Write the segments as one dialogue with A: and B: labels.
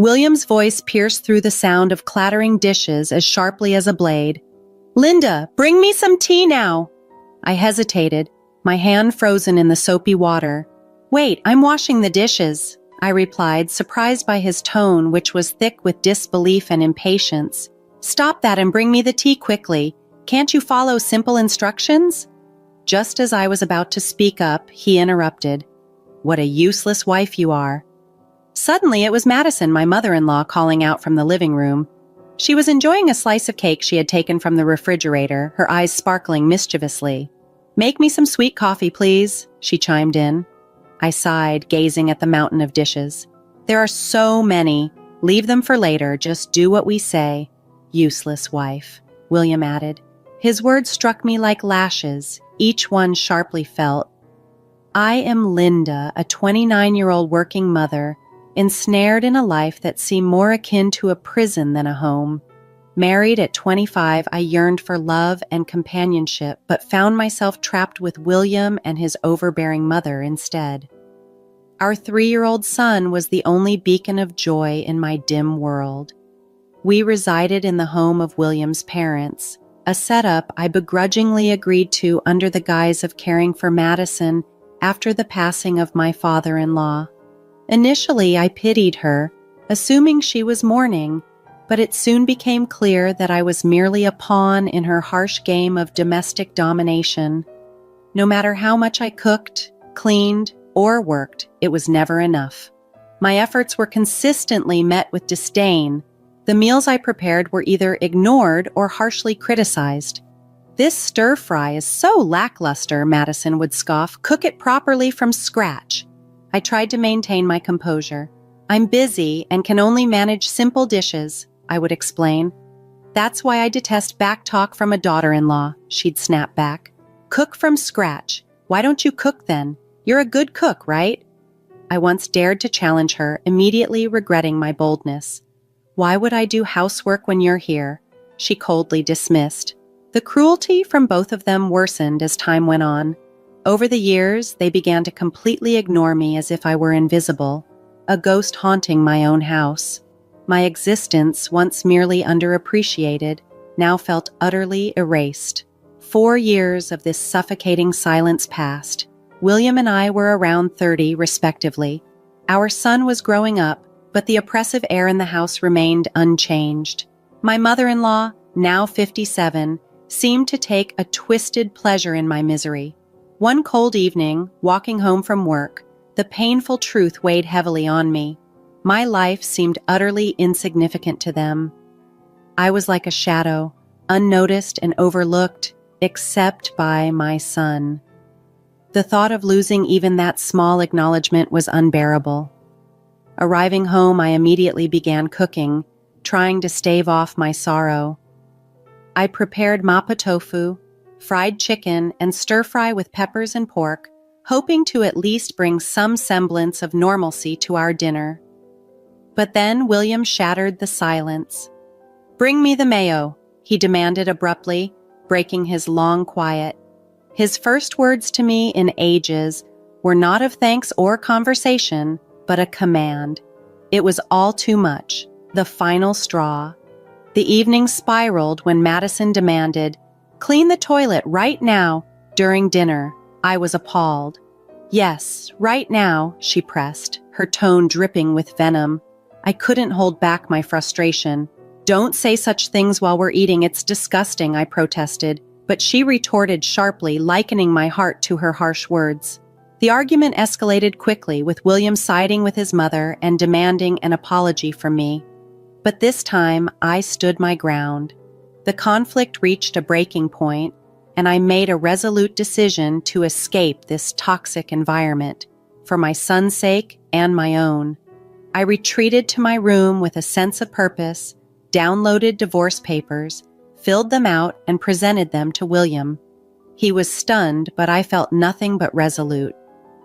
A: William's voice pierced through the sound of clattering dishes as sharply as a blade. "Linda, bring me some tea now!" I hesitated, my hand frozen in the soapy water. "Wait, I'm washing the dishes," I replied, surprised by his tone, which was thick with disbelief and impatience. "Stop that and bring me the tea quickly. Can't you follow simple instructions?" Just as I was about to speak up, he interrupted. "What a useless wife you are." Suddenly, it was Madison, my mother-in-law, calling out from the living room. She was enjoying a slice of cake she had taken from the refrigerator, her eyes sparkling mischievously. "Make me some sweet coffee, please," she chimed in. I sighed, gazing at the mountain of dishes. "There are so many. Leave them for later. Just do what we say." "Useless wife," William added. His words struck me like lashes, each one sharply felt. I am Linda, a 29-year-old working mother, ensnared in a life that seemed more akin to a prison than a home. Married at 25, I yearned for love and companionship, but found myself trapped with William and his overbearing mother instead. Our 3-year-old son was the only beacon of joy in my dim world. We resided in the home of William's parents, a setup I begrudgingly agreed to under the guise of caring for Madison after the passing of my father-in-law. Initially, I pitied her, assuming she was mourning, but it soon became clear that I was merely a pawn in her harsh game of domestic domination. No matter how much I cooked, cleaned, or worked, it was never enough. My efforts were consistently met with disdain. The meals I prepared were either ignored or harshly criticized. "This stir-fry is so lackluster," Madison would scoff. "Cook it properly from scratch." I tried to maintain my composure. "I'm busy and can only manage simple dishes," I would explain. "That's why I detest back-talk from a daughter-in-law," she'd snap back. "Cook from scratch. Why don't you cook then? You're a good cook, right?" I once dared to challenge her, immediately regretting my boldness. "Why would I do housework when you're here?" she coldly dismissed. The cruelty from both of them worsened as time went on. Over the years, they began to completely ignore me as if I were invisible, a ghost haunting my own house. My existence, once merely underappreciated, now felt utterly erased. 4 years of this suffocating silence passed. William and I were around 30, respectively. Our son was growing up, but the oppressive air in the house remained unchanged. My mother-in-law, now 57, seemed to take a twisted pleasure in my misery. One cold evening, walking home from work, the painful truth weighed heavily on me. My life seemed utterly insignificant to them. I was like a shadow, unnoticed and overlooked, except by my son. The thought of losing even that small acknowledgement was unbearable. Arriving home, I immediately began cooking, trying to stave off my sorrow. I prepared mapo tofu, fried chicken, and stir-fry with peppers and pork, hoping to at least bring some semblance of normalcy to our dinner. But then William shattered the silence. "Bring me the mayo," he demanded abruptly, breaking his long quiet. His first words to me in ages were not of thanks or conversation, but a command. It was all too much, the final straw. The evening spiraled when Madison demanded, "Clean the toilet right now," during dinner. I was appalled. "Yes, right now," she pressed, her tone dripping with venom. I couldn't hold back my frustration. "Don't say such things while we're eating, it's disgusting," I protested, but she retorted sharply, likening my heart to her harsh words. The argument escalated quickly, with William siding with his mother and demanding an apology from me. But this time, I stood my ground. The conflict reached a breaking point, and I made a resolute decision to escape this toxic environment, for my son's sake and my own. I retreated to my room with a sense of purpose, downloaded divorce papers, filled them out, and presented them to William. He was stunned, but I felt nothing but resolute.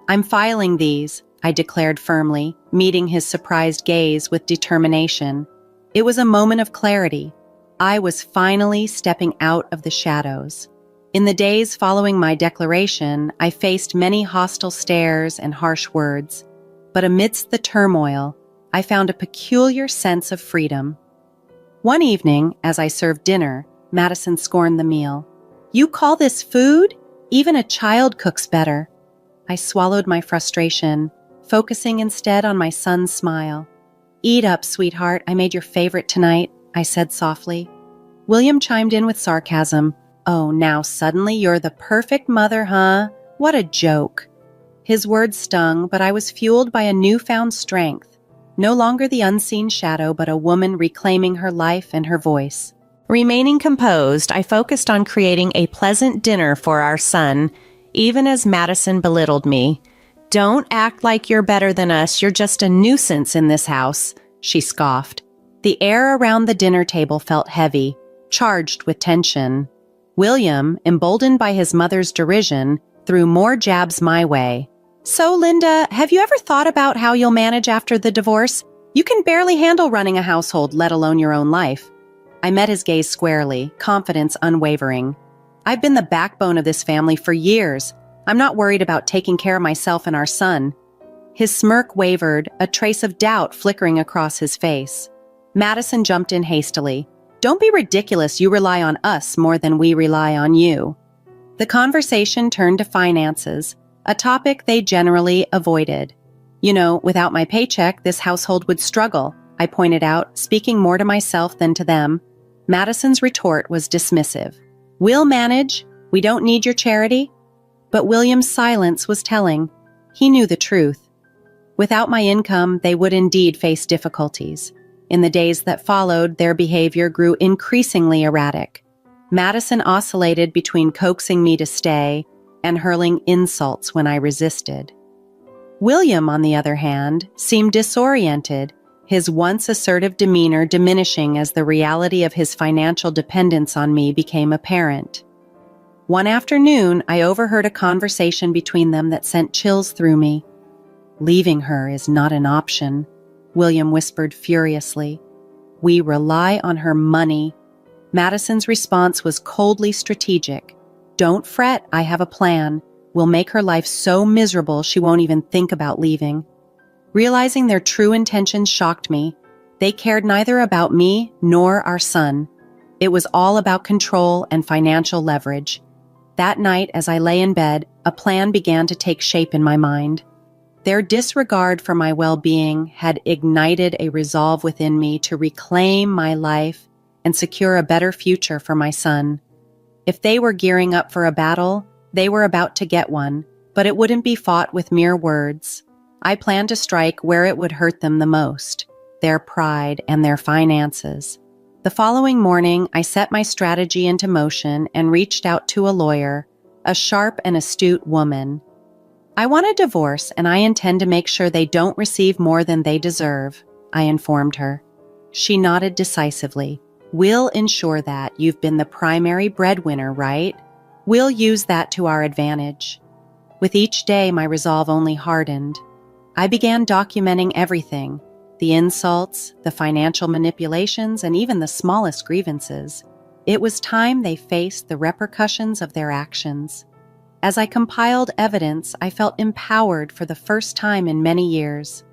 A: "I'm filing these," I declared firmly, meeting his surprised gaze with determination. It was a moment of clarity. I was finally stepping out of the shadows. In the days following my declaration, I faced many hostile stares and harsh words. But amidst the turmoil, I found a peculiar sense of freedom. One evening, as I served dinner, Madison scorned the meal. "You call this food? Even a child cooks better." I swallowed my frustration, focusing instead on my son's smile. "Eat up, sweetheart. I made your favorite tonight," I said softly. William chimed in with sarcasm. "Oh, now suddenly you're the perfect mother, huh? What a joke." His words stung, but I was fueled by a newfound strength. No longer the unseen shadow, but a woman reclaiming her life and her voice. Remaining composed, I focused on creating a pleasant dinner for our son, even as Madison belittled me. "Don't act like you're better than us. You're just a nuisance in this house," she scoffed. The air around the dinner table felt heavy, charged with tension. William, emboldened by his mother's derision, threw more jabs my way. "So, Linda, have you ever thought about how you'll manage after the divorce? You can barely handle running a household, let alone your own life." I met his gaze squarely, confidence unwavering. "I've been the backbone of this family for years. I'm not worried about taking care of myself and our son." His smirk wavered, a trace of doubt flickering across his face. Madison jumped in hastily. "Don't be ridiculous. You rely on us more than we rely on you." The conversation turned to finances, a topic they generally avoided. "You know, without my paycheck, this household would struggle," I pointed out, speaking more to myself than to them. Madison's retort was dismissive. "We'll manage. We don't need your charity." But William's silence was telling. He knew the truth. Without my income, they would indeed face difficulties. In the days that followed, their behavior grew increasingly erratic. Madison oscillated between coaxing me to stay and hurling insults when I resisted. William, on the other hand, seemed disoriented, his once assertive demeanor diminishing as the reality of his financial dependence on me became apparent. One afternoon, I overheard a conversation between them that sent chills through me. "Leaving her is not an option," William whispered furiously. "We rely on her money." Madison's response was coldly strategic. "Don't fret, I have a plan. We'll make her life so miserable she won't even think about leaving." Realizing their true intentions shocked me. They cared neither about me nor our son. It was all about control and financial leverage. That night, as I lay in bed, a plan began to take shape in my mind. Their disregard for my well-being had ignited a resolve within me to reclaim my life and secure a better future for my son. If they were gearing up for a battle, they were about to get one, but it wouldn't be fought with mere words. I planned to strike where it would hurt them the most, their pride and their finances. The following morning, I set my strategy into motion and reached out to a lawyer, a sharp and astute woman. "I want a divorce, and I intend to make sure they don't receive more than they deserve," I informed her. She nodded decisively. "We'll ensure that. You've been the primary breadwinner, right? We'll use that to our advantage." With each day, my resolve only hardened. I began documenting everything, the insults, the financial manipulations, and even the smallest grievances. It was time they faced the repercussions of their actions. As I compiled evidence, I felt empowered for the first time in many years.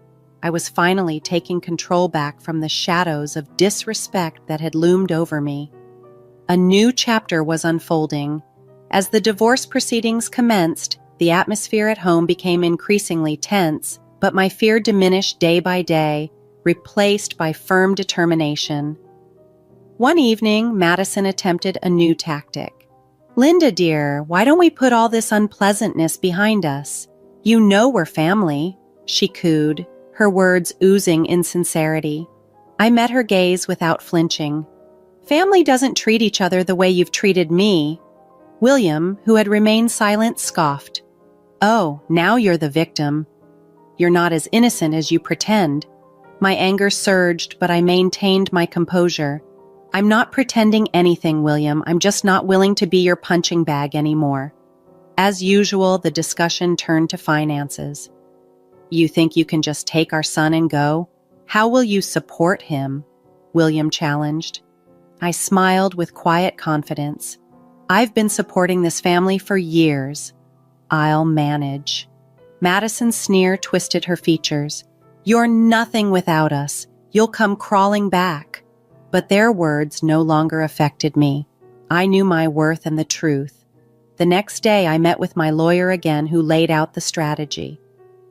A: I was finally taking control back from the shadows of disrespect that had loomed over me. A new chapter was unfolding. As the divorce proceedings commenced, the atmosphere at home became increasingly tense, but my fear diminished day by day, replaced by firm determination. One evening, Madison attempted a new tactic. "Linda, dear, why don't we put all this unpleasantness behind us? You know we're family," she cooed, her words oozing insincerity. I met her gaze without flinching. "Family doesn't treat each other the way you've treated me." William, who had remained silent, scoffed. "Oh, now you're the victim. You're not as innocent as you pretend." My anger surged, but I maintained my composure. "I'm not pretending anything, William. I'm just not willing to be your punching bag anymore." As usual, the discussion turned to finances. "You think you can just take our son and go? How will you support him?" William challenged. I smiled with quiet confidence. "I've been supporting this family for years. I'll manage." Madison's sneer twisted her features. "You're nothing without us. You'll come crawling back." But their words no longer affected me. I knew my worth and the truth. The next day, I met with my lawyer again, who laid out the strategy.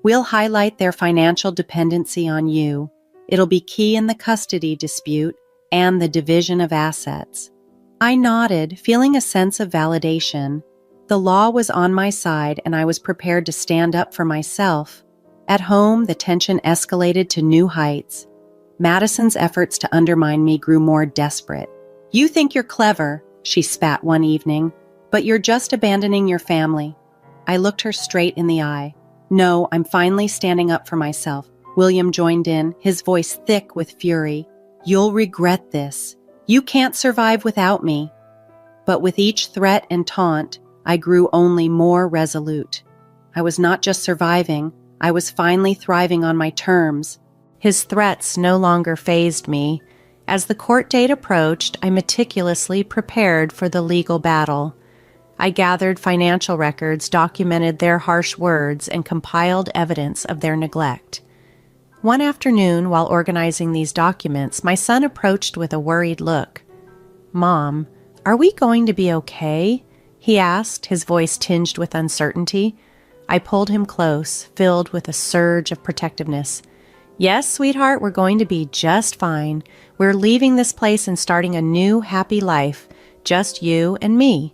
A: "We'll highlight their financial dependency on you. It'll be key in the custody dispute and the division of assets." I nodded, feeling a sense of validation. The law was on my side, and I was prepared to stand up for myself. At home, the tension escalated to new heights. Madison's efforts to undermine me grew more desperate. "You think you're clever," she spat one evening, "but you're just abandoning your family." I looked her straight in the eye. "No, I'm finally standing up for myself." William joined in, his voice thick with fury. "You'll regret this. You can't survive without me." But with each threat and taunt, I grew only more resolute. I was not just surviving, I was finally thriving on my terms. His threats no longer fazed me. As the court date approached, I meticulously prepared for the legal battle. I gathered financial records, documented their harsh words, and compiled evidence of their neglect. One afternoon, while organizing these documents, my son approached with a worried look. "Mom, are we going to be okay?" he asked, his voice tinged with uncertainty. I pulled him close, filled with a surge of protectiveness. "Yes, sweetheart, we're going to be just fine. We're leaving this place and starting a new, happy life. Just you and me."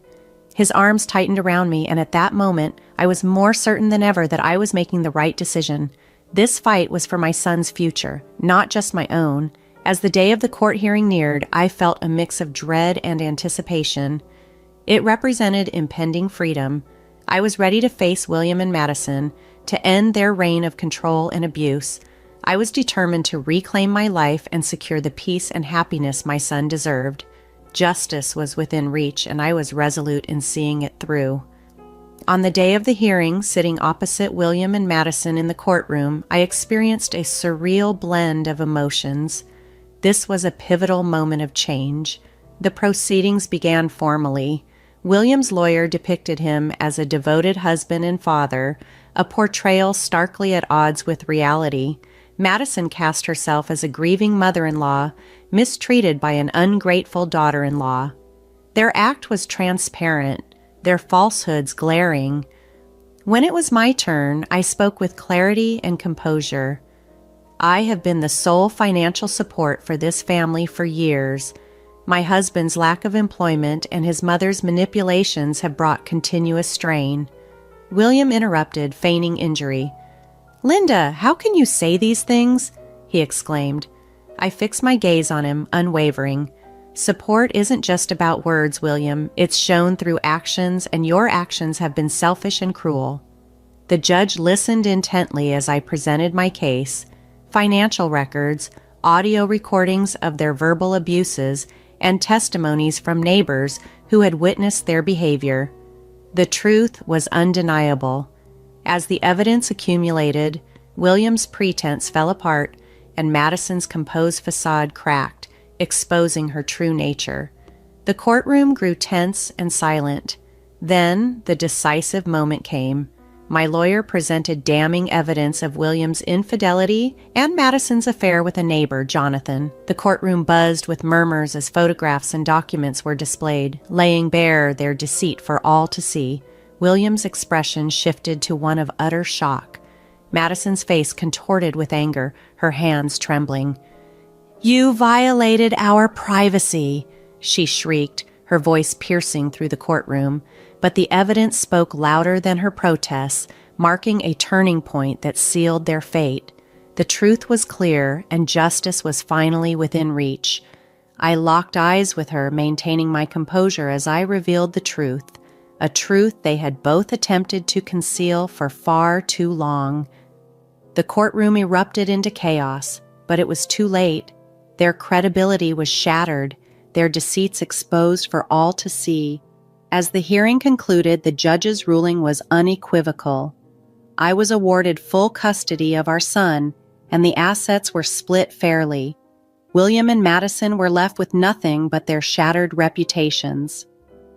A: His arms tightened around me, and at that moment, I was more certain than ever that I was making the right decision. This fight was for my son's future, not just my own. As the day of the court hearing neared, I felt a mix of dread and anticipation. It represented impending freedom. I was ready to face William and Madison, to end their reign of control and abuse. I was determined to reclaim my life and secure the peace and happiness my son deserved. Justice was within reach, and I was resolute in seeing it through. On the day of the hearing, sitting opposite William and Madison in the courtroom, I experienced a surreal blend of emotions. This was a pivotal moment of change. The proceedings began formally. William's lawyer depicted him as a devoted husband and father, a portrayal starkly at odds with reality. Madison cast herself as a grieving mother-in-law, mistreated by an ungrateful daughter-in-law. Their act was transparent, their falsehoods glaring. When it was my turn, I spoke with clarity and composure. "I have been the sole financial support for this family for years. My husband's lack of employment and his mother's manipulations have brought continuous strain." William interrupted, feigning injury. "Linda, how can you say these things?" he exclaimed. I fixed my gaze on him, unwavering. "Support isn't just about words, William. It's shown through actions, and your actions have been selfish and cruel." The judge listened intently as I presented my case. Financial records, audio recordings of their verbal abuses, and testimonies from neighbors who had witnessed their behavior. The truth was undeniable. As the evidence accumulated, William's pretense fell apart and Madison's composed facade cracked, exposing her true nature. The courtroom grew tense and silent. Then the decisive moment came. My lawyer presented damning evidence of William's infidelity and Madison's affair with a neighbor, Jonathan. The courtroom buzzed with murmurs as photographs and documents were displayed, laying bare their deceit for all to see. William's expression shifted to one of utter shock. Madison's face contorted with anger, her hands trembling. "You violated our privacy," she shrieked, her voice piercing through the courtroom. But the evidence spoke louder than her protests, marking a turning point that sealed their fate. The truth was clear, and justice was finally within reach. I locked eyes with her, maintaining my composure as I revealed the truth, a truth they had both attempted to conceal for far too long. The courtroom erupted into chaos, but it was too late. Their credibility was shattered, their deceits exposed for all to see. As the hearing concluded, the judge's ruling was unequivocal. I was awarded full custody of our son, and the assets were split fairly. William and Madison were left with nothing but their shattered reputations.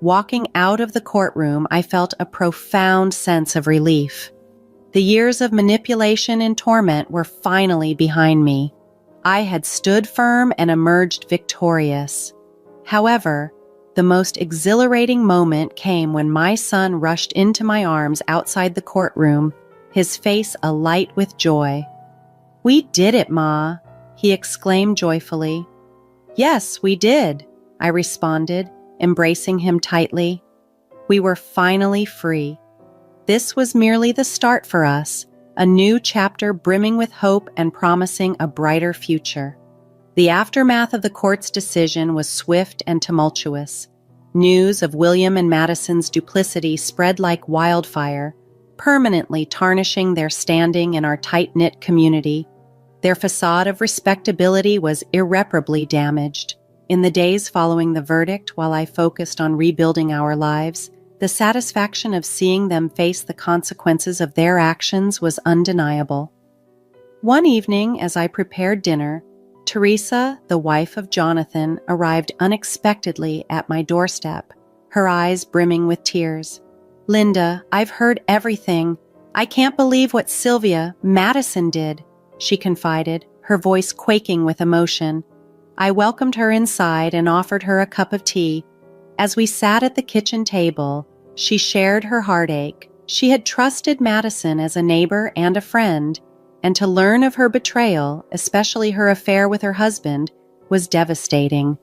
A: Walking out of the courtroom, I felt a profound sense of relief. The years of manipulation and torment were finally behind me. I had stood firm and emerged victorious. However, the most exhilarating moment came when my son rushed into my arms outside the courtroom, his face alight with joy. "We did it, Ma," he exclaimed joyfully. "Yes, we did," I responded, embracing him tightly. We were finally free. This was merely the start for us, a new chapter brimming with hope and promising a brighter future. The aftermath of the court's decision was swift and tumultuous. News of William and Madison's duplicity spread like wildfire, permanently tarnishing their standing in our tight-knit community. Their facade of respectability was irreparably damaged. In the days following the verdict, while I focused on rebuilding our lives, the satisfaction of seeing them face the consequences of their actions was undeniable. One evening, as I prepared dinner, Teresa, the wife of Jonathan, arrived unexpectedly at my doorstep, her eyes brimming with tears. "Linda, I've heard everything. I can't believe what Sylvia Madison did," she confided, her voice quaking with emotion. I welcomed her inside and offered her a cup of tea. As we sat at the kitchen table, she shared her heartache. She had trusted Madison as a neighbor and a friend, and to learn of her betrayal, especially her affair with her husband, was devastating.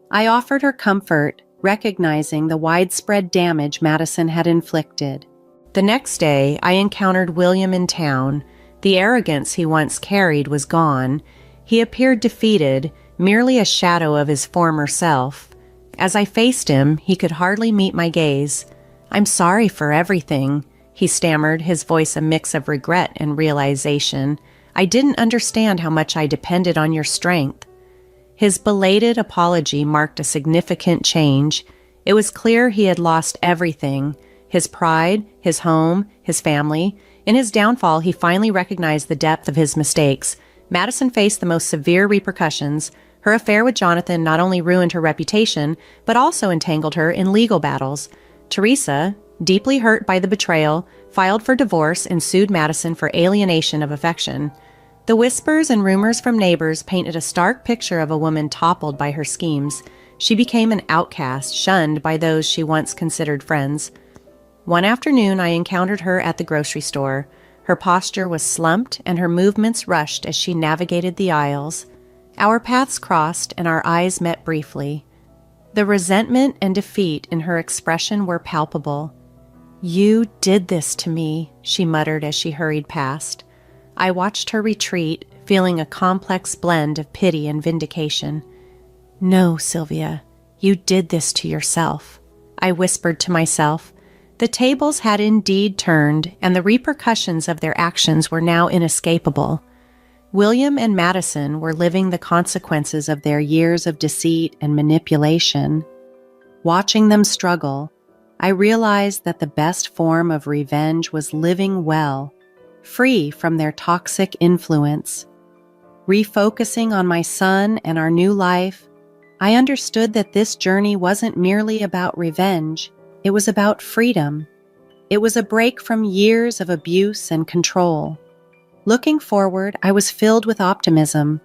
A: I offered her comfort, recognizing the widespread damage Madison had inflicted. The next day, I encountered William in town. The arrogance he once carried was gone. He appeared defeated, merely a shadow of his former self. As I faced him, he could hardly meet my gaze. "I'm sorry for everything," he stammered, his voice a mix of regret and realization. "I didn't understand how much I depended on your strength." His belated apology marked a significant change. It was clear he had lost everything: his pride, his home, his family. In his downfall, he finally recognized the depth of his mistakes. Madison faced the most severe repercussions. Her affair with Jonathan not only ruined her reputation, but also entangled her in legal battles. Teresa, deeply hurt by the betrayal, filed for divorce and sued Madison for alienation of affection. The whispers and rumors from neighbors painted a stark picture of a woman toppled by her schemes. She became an outcast, shunned by those she once considered friends. One afternoon, I encountered her at the grocery store. Her posture was slumped, and her movements rushed as she navigated the aisles. Our paths crossed, and our eyes met briefly. The resentment and defeat in her expression were palpable. "You did this to me," she muttered as she hurried past. I watched her retreat, feeling a complex blend of pity and vindication. "No, Sylvia, you did this to yourself," I whispered to myself. The tables had indeed turned, and the repercussions of their actions were now inescapable. William and Madison were living the consequences of their years of deceit and manipulation. Watching them struggle, I realized that the best form of revenge was living well, free from their toxic influence. Refocusing on my son and our new life, I understood that this journey wasn't merely about revenge. It was about freedom. It was a break from years of abuse and control. Looking forward, I was filled with optimism,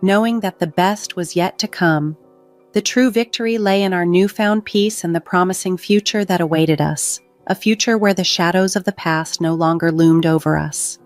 A: knowing that the best was yet to come. The true victory lay in our newfound peace and the promising future that awaited us, a future where the shadows of the past no longer loomed over us.